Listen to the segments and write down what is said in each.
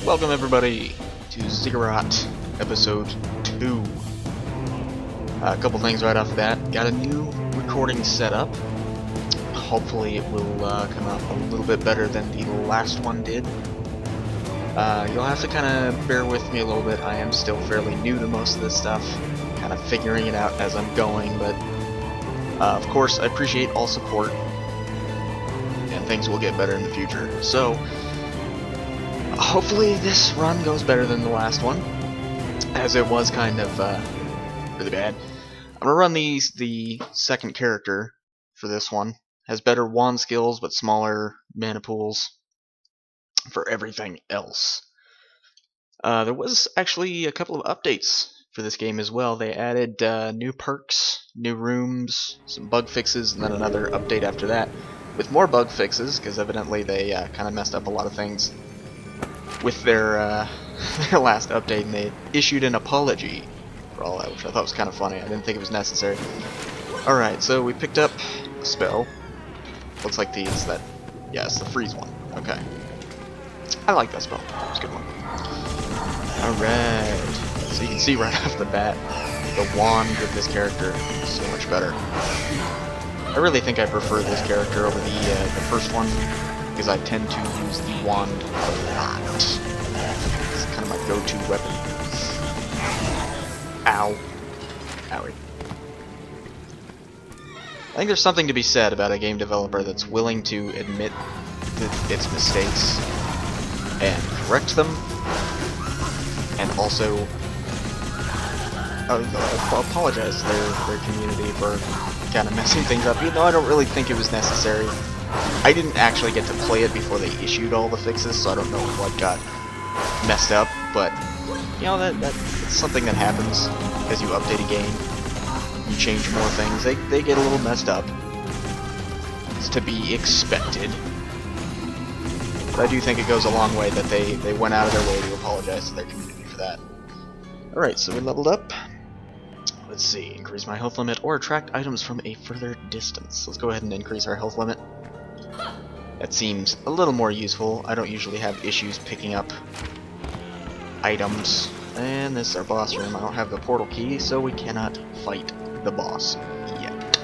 Welcome everybody to Ziggurat episode 2. A couple things right off the bat. Got a new recording set up. Hopefully it will come out a little bit better than the last one did. You'll have to kind of bear with me a little bit. I am still fairly new to most of this stuff. Kind of figuring it out as I'm going, but of course I appreciate all support. And things will get better in the future. So hopefully this run goes better than the last one, as it was kind of really bad. I'm gonna run the second character for this one. Has better wand skills but smaller mana pools for everything else. There was actually a couple of updates for this game as well. They added new perks, new rooms, some bug fixes, and then another update after that with more bug fixes, because evidently they kind of messed up a lot of things with their their last update, and they issued an apology for all that, which I thought was kind of funny. I didn't think it was necessary. Alright, so we picked up a spell. Looks like it's the freeze one. Okay. I like that spell. It's a good one. Alright. So you can see right off the bat, the wand with this character is so much better. I really think I prefer this character over the first one, because I tend to use the wand a lot. It's kind of my go-to weapon. Ow. Owie. I think there's something to be said about a game developer that's willing to admit its mistakes and correct them, and also apologize to their community for kind of messing things up, even though I don't really think it was necessary. I didn't actually get to play it before they issued all the fixes, so I don't know what got messed up, but you know, that's something that happens as you update a game. You change more things, they get a little messed up. It's to be expected. But I do think it goes a long way that they went out of their way to apologize to their community for that. Alright, so we leveled up. Let's see, increase my health limit or attract items from a further distance. Let's go ahead and increase our health limit. That seems a little more useful. I don't usually have issues picking up items. And this is our boss room. I don't have the portal key, so we cannot fight the boss yet.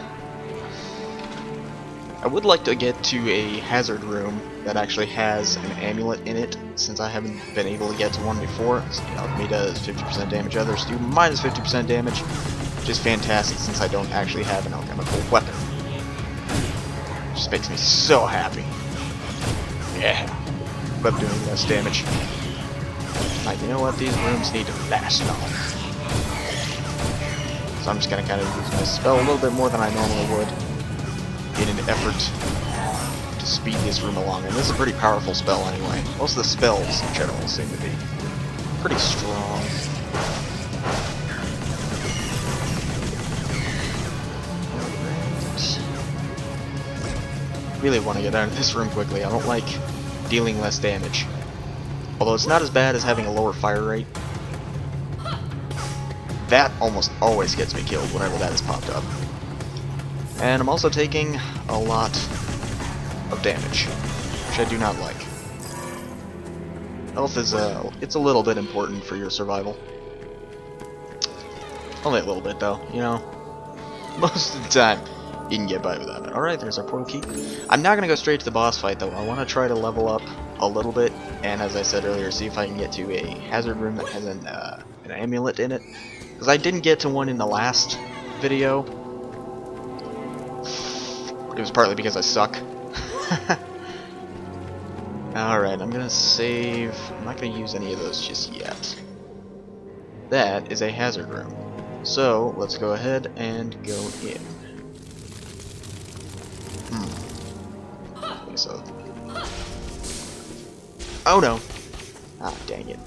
I would like to get to a hazard room that actually has an amulet in it, since I haven't been able to get to one before. So, alchemy does 50% damage, others do minus 50% damage, which is fantastic since I don't actually have an alchemical weapon. Just makes me so happy. Yeah, love doing less damage. Like, you know what? These rooms need to last long. So I'm just gonna kind of use my spell a little bit more than I normally would in an effort to speed this room along. And this is a pretty powerful spell anyway. Most of the spells in general seem to be pretty strong. Really want to get out of this room quickly. I don't like dealing less damage. Although it's not as bad as having a lower fire rate. That almost always gets me killed whenever that is popped up. And I'm also taking a lot of damage, which I do not like. Health is it's a little bit important for your survival. Only a little bit though, you know. Most of the time, you can get by without it. Alright, there's our portal key. I'm not going to go straight to the boss fight though. I want to try to level up a little bit, and as I said earlier, see if I can get to a hazard room that has an amulet in it. Because I didn't get to one in the last video. It was partly because I suck. Alright, I'm going to save. I'm not going to use any of those just yet. That is a hazard room. So, let's go ahead and go in. Okay, so. Oh no! Ah, dang it.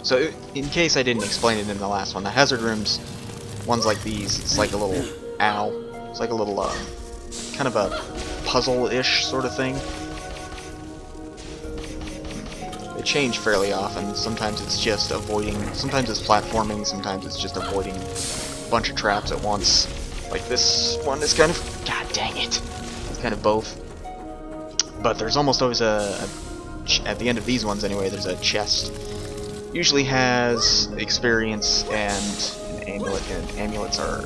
So, in case I didn't explain it in the last one, the hazard rooms, ones like these, it's like a little owl. It's like a little, kind of a puzzle-ish sort of thing. They change fairly often. Sometimes it's just avoiding, sometimes it's platforming, sometimes it's just avoiding a bunch of traps at once. Like this one is kind of, god dang it, it's kind of both. But there's almost always a at the end of these ones anyway, there's a chest. Usually has experience and an amulet, and amulets are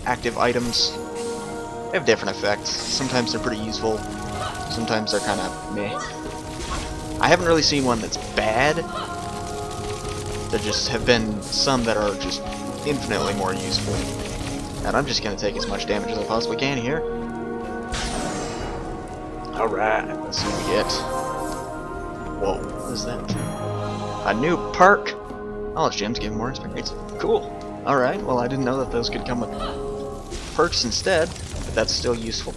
active items. They have different effects. Sometimes they're pretty useful, sometimes they're kind of meh. I haven't really seen one that's bad. There just have been some that are just infinitely more useful. And I'm just going to take as much damage as I possibly can here. Alright, let's see what we get. Whoa, what is that? A new perk! Knowledge gems give more experience. Cool. Alright, well I didn't know that those could come with perks instead, but that's still useful.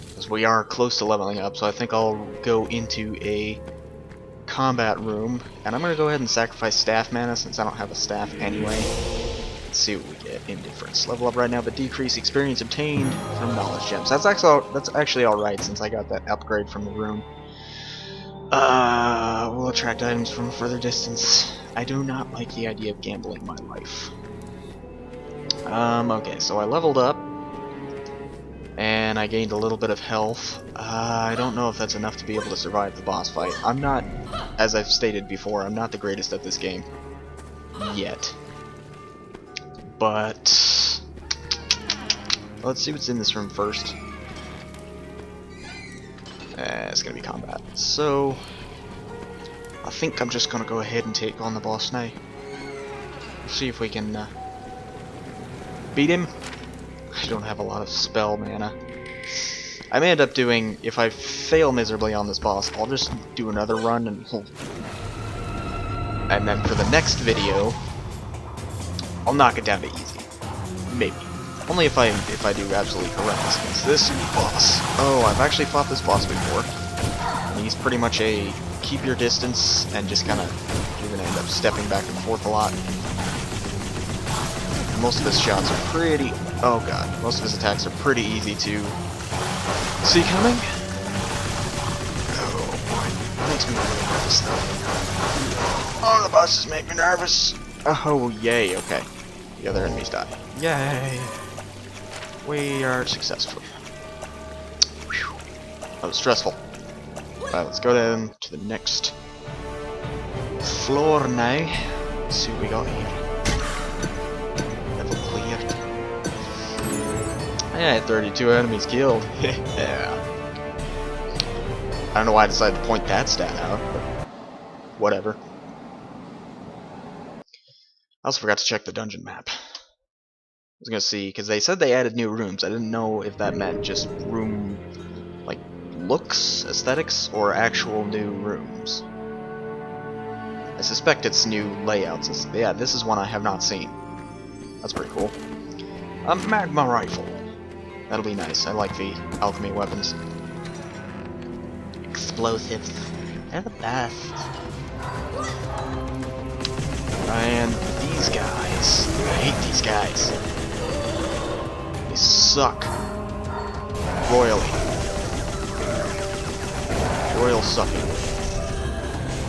Because we are close to leveling up, so I think I'll go into a combat room, and I'm going to go ahead and sacrifice staff mana since I don't have a staff anyway. Let's see what we get. Indifference. Level up right now, but decrease experience obtained from knowledge gems. That's actually alright since I got that upgrade from the room. Will attract items from a further distance. I do not like the idea of gambling my life. Okay, so I leveled up, and I gained a little bit of health. I don't know if that's enough to be able to survive the boss fight. I'm not, as I've stated before, I'm not the greatest at this game. Yet. But let's see what's in this room first. It's gonna be combat. So I think I'm just gonna go ahead and take on the boss now. See if we can beat him. I don't have a lot of spell mana. I may end up doing, if I fail miserably on this boss, I'll just do another run and then for the next video I'll knock it down to easy. Maybe. Only if I do absolutely horrendous against this boss. Oh, I've actually fought this boss before. He's pretty much a keep your distance and just kind of, you're going to end up stepping back and forth a lot. Most of his shots are pretty, oh god, most of his attacks are pretty easy to see coming. Oh boy, that makes me really nervous though. Oh, the bosses make me nervous. Oh, yay, okay. The other enemies die. Yay! We are successful. Whew. That was stressful. Alright, let's go down to the next floor now. Let's see what we got here. Level cleared. I had 32 enemies killed. Yeah. I don't know why I decided to point that stat out, but whatever. I also forgot to check the dungeon map. I was gonna see, because they said they added new rooms. I didn't know if that meant just room, like, looks, aesthetics, or actual new rooms. I suspect it's new layouts. Yeah, this is one I have not seen. That's pretty cool. A magma rifle. That'll be nice. I like the alchemy weapons. Explosives. They're the best. And these guys. I hate these guys. They suck. Royally. Royal sucking.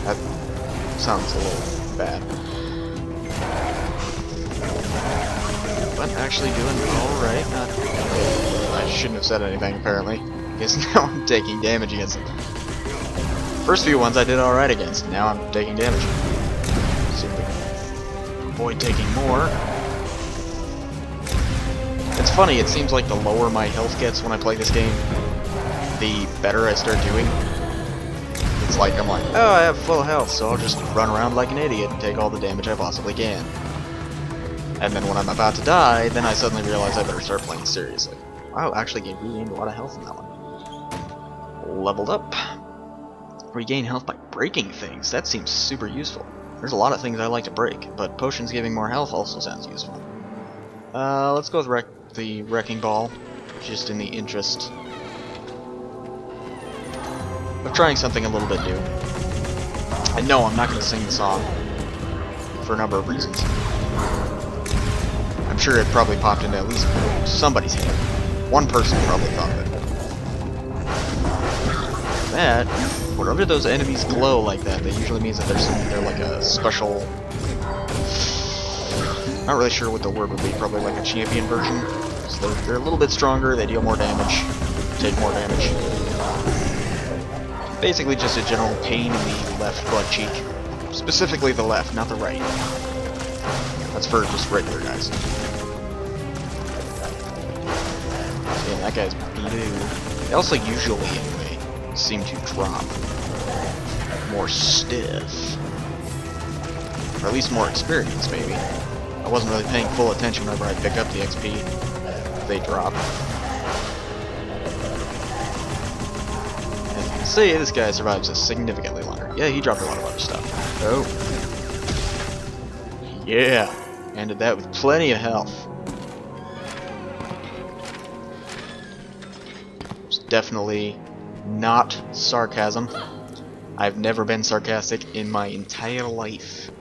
That sounds a little bad. But actually doing alright. I shouldn't have said anything apparently. Because now I'm taking damage against them. First few ones I did alright against. Now I'm taking damage. See if we can avoid taking more. It's funny, it seems like the lower my health gets when I play this game, the better I start doing. It's like, I'm like, oh, I have full health, so I'll just run around like an idiot and take all the damage I possibly can. And then when I'm about to die, then I suddenly realize I better start playing seriously. Wow, actually regained a lot of health in that one. Leveled up. Regain health by breaking things. That seems super useful. There's a lot of things I like to break, but potions giving more health also sounds useful. Let's go with the Wrecking Ball, just in the interest of trying something a little bit new. And no, I'm not going to sing the song, for a number of reasons. I'm sure it probably popped into at least somebody's head. One person probably thought of it. That, whenever those enemies glow like that, that usually means that they're like a special... Not really sure what the word would be, probably like a champion version. So they're a little bit stronger, they deal more damage, take more damage. Basically just a general pain in the left butt cheek. Specifically the left, not the right. That's for just regular guys. Yeah, that guy's blue. They also usually, anyway, seem to drop more stiff. Or at least more experience, maybe. I wasn't really paying full attention whenever I pick up the XP. They drop. As you can see, this guy survives a significantly longer. Yeah, he dropped a lot of other stuff. Oh. Yeah. Ended that with plenty of health. It's definitely not sarcasm. I've never been sarcastic in my entire life.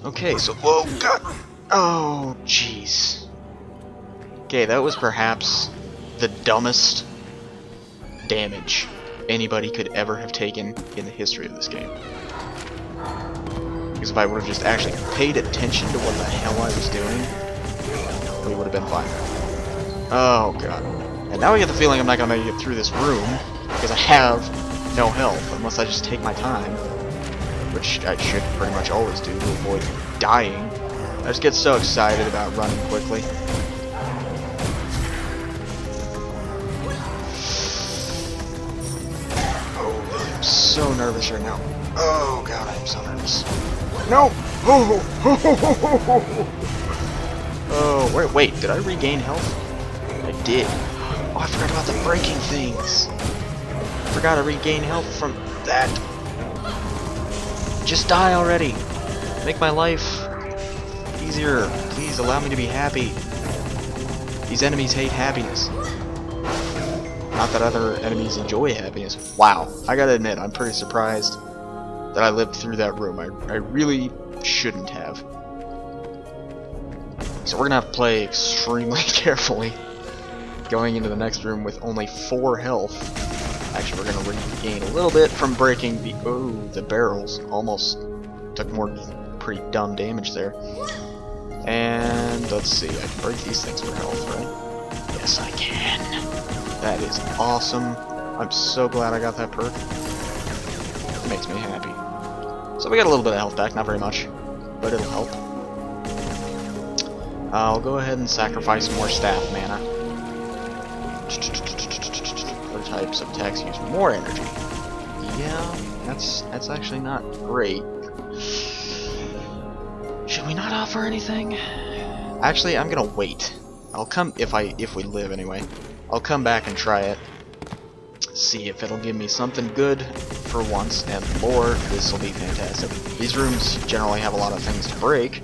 Okay, so... Whoa, God! Oh, jeez. Okay, that was perhaps the dumbest damage anybody could ever have taken in the history of this game. Because if I would have just actually paid attention to what the hell I was doing, we would have been fine. Oh, God. And now I get the feeling I'm not going to make it through this room, because I have no health, unless I just take my time. Which I should pretty much always do to avoid dying. I just get so excited about running quickly. Oh, I'm so nervous right now. Oh God, I'm so nervous. No! Oh, wait, did I regain health? I did. Oh, I forgot about the breaking things. I forgot to regain health from that. Just die already! Make my life easier. Please allow me to be happy. These enemies hate happiness. Not that other enemies enjoy happiness. Wow, I gotta admit, I'm pretty surprised that I lived through that room. I really shouldn't have. So we're gonna have to play extremely carefully going into the next room with only 4 health. Actually, we're gonna regain a little bit from breaking the... Oh, the barrels. Almost took more pretty dumb damage there. And let's see, I can break these things for health, right? Yes, I can. That is awesome. I'm so glad I got that perk. It makes me happy. So we got a little bit of health back, not very much, but it'll help. I'll go ahead and sacrifice more staff mana. Other types of attacks use more energy. Yeah, that's actually not great. Should we not offer anything? Actually, I'm gonna wait. I'll come if we live anyway. I'll come back and try it. See if it'll give me something good for once, and Lord, this will be fantastic. These rooms generally have a lot of things to break,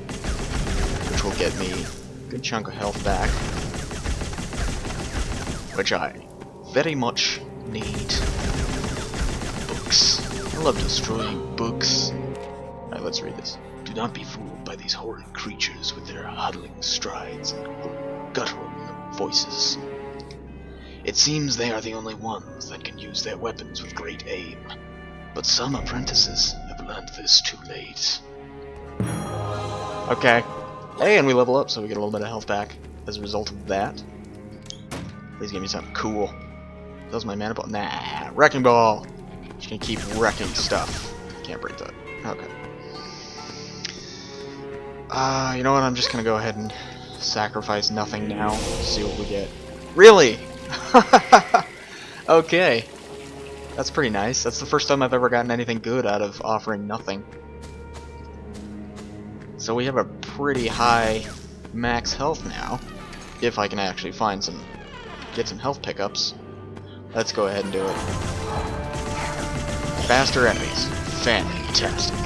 which will get me a good chunk of health back, which I very much need. Books. I love destroying books. Alright, let's read this. Do not be fooled by these horrid creatures with their huddling strides and guttural voices. It seems they are the only ones that can use their weapons with great aim, but some apprentices have learned this too late. Okay. Hey, and we level up, so we get a little bit of health back as a result of that. Please give me something cool. That was my mana ball. Nah, wrecking ball. Just gonna keep wrecking stuff. Can't break that. Okay. You know what? I'm just gonna go ahead and sacrifice nothing now. See what we get. Really? Okay. That's pretty nice. That's the first time I've ever gotten anything good out of offering nothing. So we have a pretty high max health now. If I can actually find get some health pickups. Let's go ahead and do it. Faster enemies. Fantastic.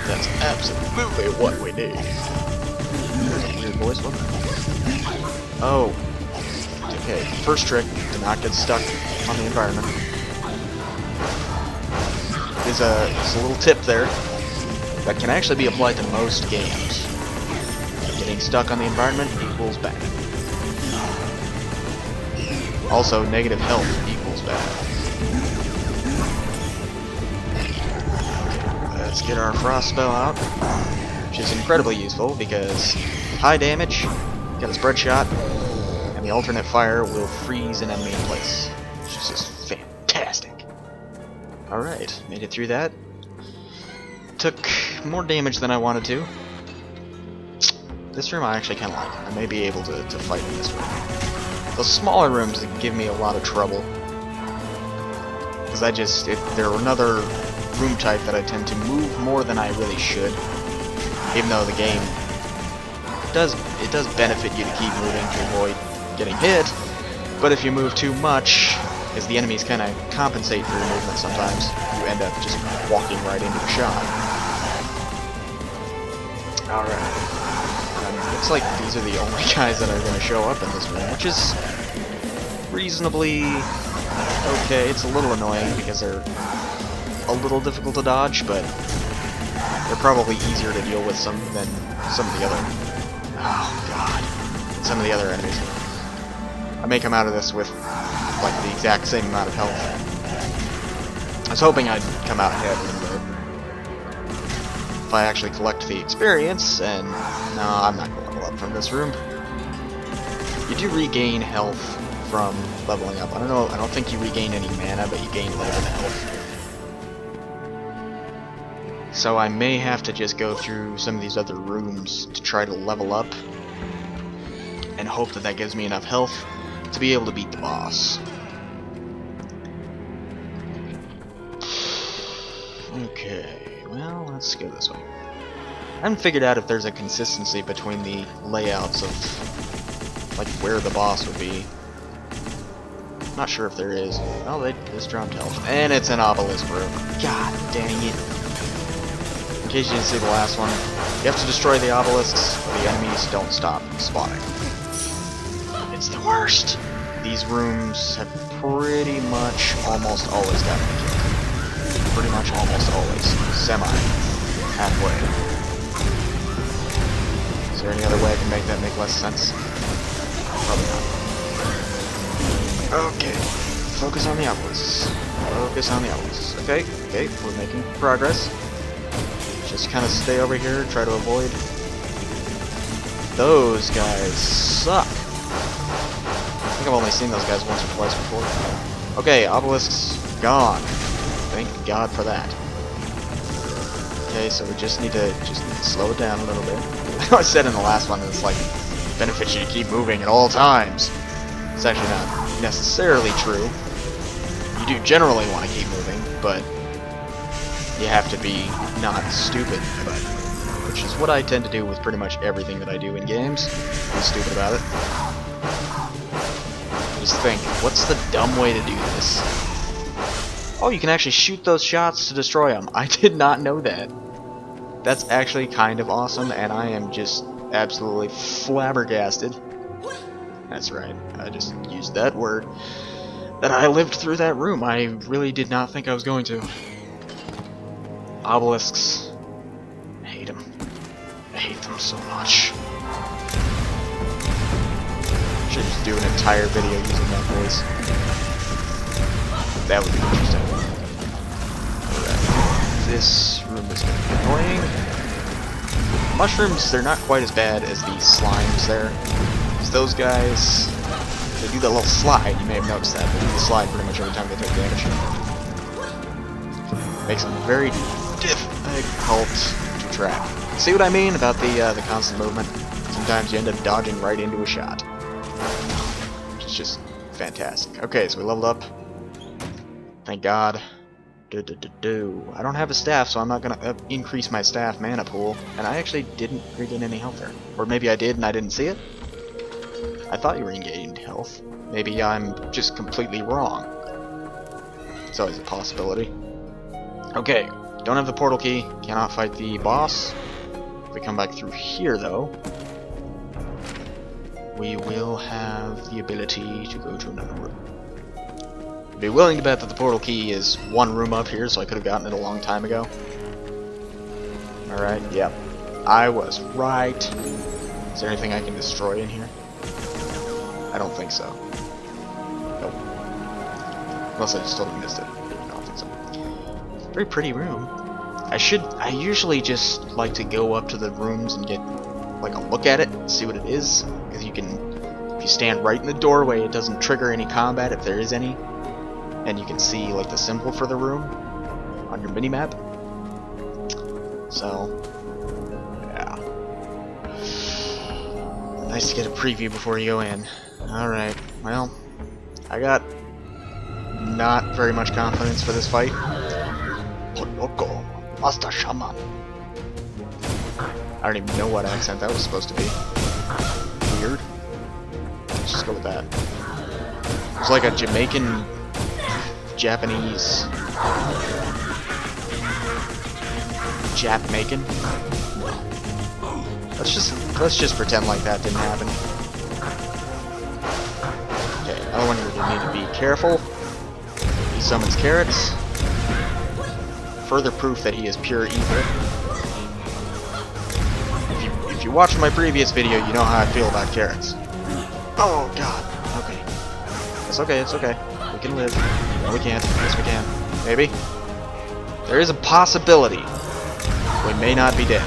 That's absolutely what we need. Weird voice one. Oh. Okay, first trick, do not get stuck on the environment. There's a little tip there that can actually be applied to most games. Getting stuck on the environment equals bad. Also, negative health equals bad. Let's get our frost spell out, which is incredibly useful because high damage, got a spread shot, and the alternate fire will freeze an enemy in place, which is just fantastic. Alright, made it through that. Took more damage than I wanted to. This room I actually kind of like. I may be able to fight in this room. Those smaller rooms that give me a lot of trouble. Because they're another room type that I tend to move more than I really should. Even though the game does benefit you to keep moving to avoid getting hit. But if you move too much, as the enemies kind of compensate for your movement sometimes, you end up just walking right into the shot. Alright. Looks like these are the only guys that are going to show up in this room, which is reasonably okay. It's a little annoying because they're a little difficult to dodge, but they're probably easier to deal with than some of the other... Oh god. Some of the other enemies. I may come out of this with like the exact same amount of health. I was hoping I'd come out ahead if I actually collect the experience, and no, I'm not going to level up from this room. You do regain health from leveling up. I don't think you regain any mana, but you gain 11 health. So I may have to just go through some of these other rooms to try to level up, and hope that gives me enough health to be able to beat the boss. Okay, well, let's go this way. I haven't figured out if there's a consistency between the layouts of, like, where the boss would be. Not sure if there is. Oh, they just dropped health. And it's an obelisk room. God dang it. In case you didn't see the last one, you have to destroy the obelisks, or the enemies don't stop spawning. It's the worst! These rooms have pretty much almost always gotten me killed. Pretty much almost always. Halfway. Is there any other way I can make that make less sense? Probably not. Okay. Focus on the obelisks. Focus on the obelisks. Okay, we're making progress. Just kind of stay over here, try to avoid. Those guys suck. I think I've only seen those guys once or twice before. Okay, obelisks gone. Thank God for that. Okay, so we just need to slow it down a little bit. I said in the last one that it's like benefits you to keep moving at all times. It's actually not necessarily true. You do generally want to keep moving, but you have to be not stupid about it. Which is what I tend to do with pretty much everything that I do in games. Be stupid about it. Just think, what's the dumb way to do this? Oh, you can actually shoot those shots to destroy them. I did not know that. That's actually kind of awesome, and I am just absolutely flabbergasted. That's right, I just used that word. That I lived through that room. I really did not think I was going to. Obelisks. I hate them. I hate them so much. Should just do an entire video using that voice. That would be interesting. Alright. This room is going to be annoying. Mushrooms, they're not quite as bad as the slimes there. Because those guys, they do that little slide. You may have noticed that. They do the slide pretty much every time they take damage. Makes them very difficult to track. See what I mean about the constant movement? Sometimes you end up dodging right into a shot. It's just fantastic. Okay, so we leveled up. Thank God. I don't have a staff, so I'm not gonna increase my staff mana pool. And I actually didn't regain any health there. Or maybe I did and I didn't see it? I thought you regained health. Maybe I'm just completely wrong. It's always a possibility. Okay, don't have the portal key. Cannot fight the boss. If we come back through here, though, we will have the ability to go to another room. I'd be willing to bet that the portal key is one room up here, so I could have gotten it a long time ago. Alright, yep. I was right. Is there anything I can destroy in here? I don't think so. Nope. Unless I just totally missed it. I don't think so. Very pretty room. I usually just like to go up to the rooms and get like a look at it, see what it is, because you can If you stand right in the doorway, it doesn't trigger any combat if there is any. And you can see like the symbol for the room on your minimap. So, yeah. Nice to get a preview before you go in. Alright, well, I got not very much confidence for this fight. Poloko, Master Shaman. I don't even know what accent that was supposed to be. Weird. Let's just go with that. It's like a Jamaican, Japanese, Jap-Macon. Let's just pretend like that didn't happen. Okay, another one you're gonna need to be careful. He summons carrots. Further proof that he is pure evil. If you watched my previous video, you know how I feel about carrots. Oh god. Okay. It's okay, it's okay. We can live. No, we can't. Yes, we can. Maybe. There is a possibility we may not be dead.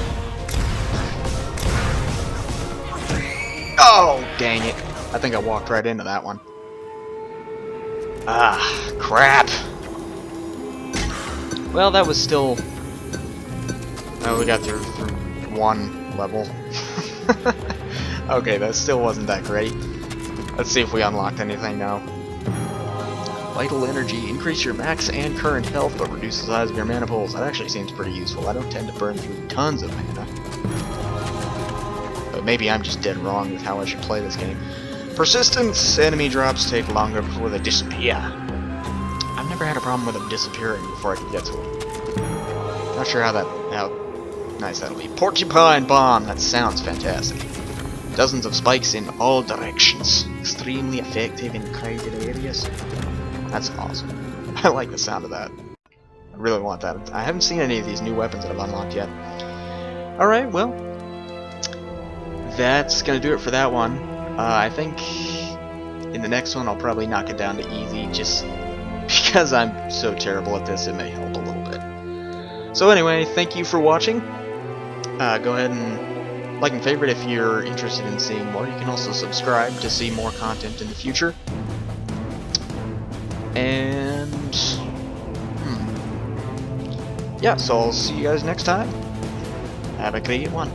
Oh, dang it. I think I walked right into that one. Ah, crap. Well, that was still... Oh, we got through one level. Okay, that still wasn't that great. Let's see if we unlocked anything now. Vital energy. Increase your max and current health, but reduce the size of your mana pools. That actually seems pretty useful. I don't tend to burn through tons of mana. But maybe I'm just dead wrong with how I should play this game. Persistence. Enemy drops take longer before they disappear. I've never had a problem with them disappearing before I can get to them. Not sure how nice that'll be. Porcupine bomb. That sounds fantastic. Dozens of spikes in all directions. Extremely effective in crowded areas. That's awesome. I like the sound of that. I really want that. I haven't seen any of these new weapons that I've unlocked yet. Alright, well, that's gonna do it for that one. I think in the next one I'll probably knock it down to easy, just because I'm so terrible at this, it may help a little bit. So anyway, thank you for watching. Go ahead and like and favorite if you're interested in seeing more. You can also subscribe to see more content in the future. And yeah, so I'll see you guys next time. Have a great one.